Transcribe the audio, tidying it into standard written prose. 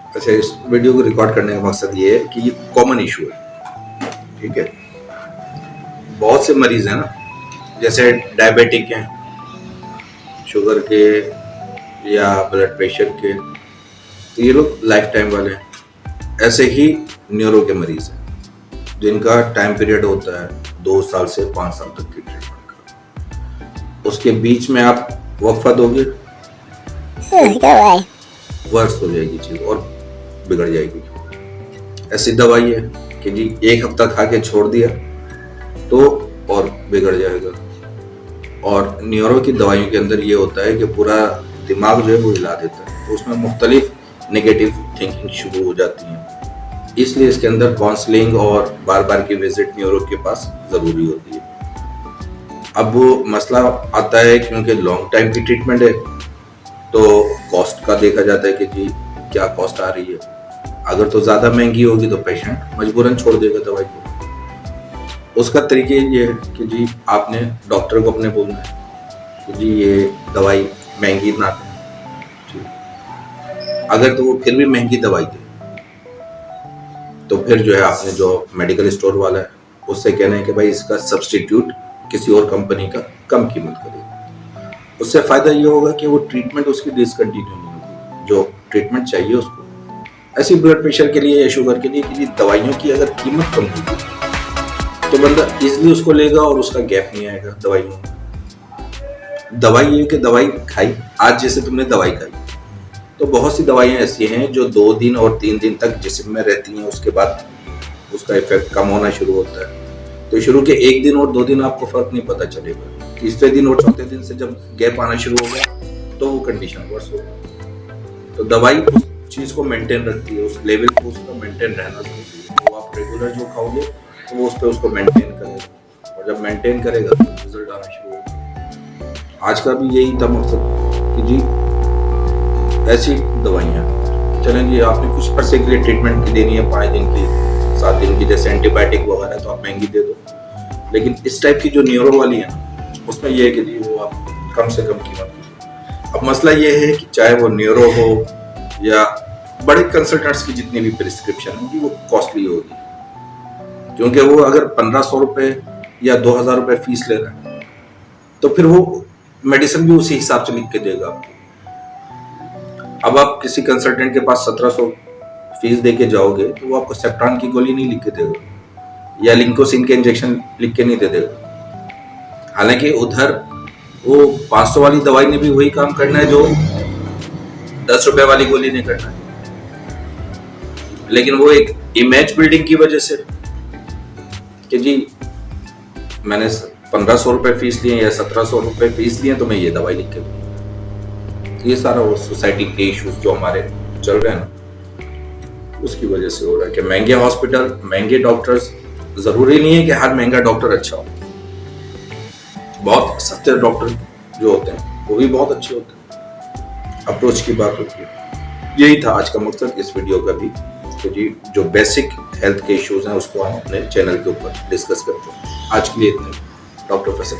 अच्छा, इस वीडियो को रिकॉर्ड करने का मकसद ये है कि ये कॉमन इशू है, ठीक है। बहुत से मरीज हैं ना, जैसे डायबिटिक हैं, शुगर के या ब्लड प्रेशर के, तो ये लोग लाइफ टाइम वाले हैं। ऐसे ही न्यूरो के मरीज हैं जिनका टाइम पीरियड होता है 2 साल से 5 साल तक की ट्रीटमेंट का। उसके बीच में आप वक्फा दोगे, वर्ष हो जाएगी चीज और बिगड़ जाएगी। ऐसी दवाई है कि जी 1 हफ्ता खा के छोड़ दिया तो और बिगड़ जाएगा। और न्यूरो की दवाइयों के अंदर ये होता है कि पूरा दिमाग जो है वो हिला देता है, तो उसमें मुख्तलिफ नेगेटिव थिंकिंग शुरू हो जाती है। इसलिए इसके अंदर काउंसलिंग और बार बार की विजिट न्यूरो के पास ज़रूरी होती है। अब वो मसला आता है क्योंकि लॉन्ग टाइम की ट्रीटमेंट है, तो कॉस्ट का देखा जाता है कि जी क्या कॉस्ट आ रही है। अगर तो ज़्यादा महंगी होगी तो पेशेंट मजबूरन छोड़ देगा दवाई को। उसका तरीके ये है कि जी आपने डॉक्टर को अपने बोलना है कि जी ये दवाई महंगी ना दें। अगर तो वो फिर भी महंगी दवाई दे तो फिर जो है आपने जो मेडिकल स्टोर वाला है उससे कहना है कि भाई इसका सब्स्टिट्यूट किसी और कंपनी का कम कीमत करेगा। उससे फायदा ये होगा कि वो ट्रीटमेंट उसकी डिसकंटिन्यू नहीं होगी, जो ट्रीटमेंट चाहिए उसको। ऐसी ब्लड प्रेशर के लिए या शुगर के लिए कि दवाइयों की अगर कीमत कम होगी तो बंदा इजीली उसको लेगा और उसका गैप नहीं आएगा दवाइयों में। दवाई ये कि दवाई खाई, आज जैसे तुमने दवाई खाई तो बहुत सी दवाइयाँ ऐसी हैं जो 2 दिन और 3 दिन तक जिस्म में रहती हैं, उसके बाद उसका इफेक्ट कम होना शुरू होता है। तो शुरू के 1 दिन और 2 दिन आपको फर्क नहीं पता चलेगा, तीसरे दिन और चौथे दिन से जब गैप आना शुरू होगा तो वो कंडीशन वर्स होगी। तो दवाई उस चीज को मेंटेन रखती है, उस लेवल को उसका मेंटेन रहना जरूरी है। तो आप रेगुलर जो खाओगे तो वो उस पर उसको मेंटेन करेगा, और जब मेंटेन करेगा तो रिजल्ट आना शुरू होगा। आज का भी यही था मकसद कि जी ऐसी दवाइयाँ चलें जी, आपने कुछ अरसे के लिए ट्रीटमेंट की देनी है, 5 दिन की 7 दिन की, जैसे एंटीबायोटिक वगैरह, तो आप महंगी दे दो। लेकिन इस टाइप की जो न्यूरो वाली है ना, उसमें यह है कि जी वो आप कम से कम कीमत कीजिए। अब मसला ये है कि चाहे वो न्यूरो हो या बड़े कंसल्टेंट्स की जितनी भी प्रिस्क्रिप्शन होगी वो कॉस्टली होगी, क्योंकि वो अगर 1500 रुपये या 2000 रुपये फीस ले रहा है तो फिर वो मेडिसिन भी उसी हिसाब से लिख के देगा आपको। अब आप किसी कंसल्टेंट के पास 1700 फीस दे के जाओगे तो वो आपको सेप्ट्रान की गोली नहीं लिख के देगा या लिंकोसिन के इंजेक्शन लिख के नहीं दे देगा। हालांकि उधर वो 500 वाली दवाई ने भी वही काम करना है जो 10 रुपए वाली गोली ने करना है, लेकिन वो एक इमेज बिल्डिंग की वजह से कि जी मैंने 1500 रुपए फीस लिए या 1700 रुपए फीस लिए तो मैं ये दवाई लिख के दूँ। ये सारा वो सोसाइटी के इश्यूज जो हमारे चल रहे हैं ना, उसकी वजह से हो रहा है कि महंगे हॉस्पिटल, महंगे डॉक्टर्स। जरूरी नहीं है कि हर महंगा डॉक्टर अच्छा हो, बहुत सस्ते डॉक्टर जो होते हैं वो भी बहुत अच्छे होते हैं। अप्रोच की बात होती है। यही था आज का मकसद इस वीडियो का भी कि जी जो बेसिक हेल्थ के इश्यूज हैं उसको हम अपने चैनल के ऊपर डिस्कस करते हैं। आज के लिए इतना। डॉक्टर फैसल।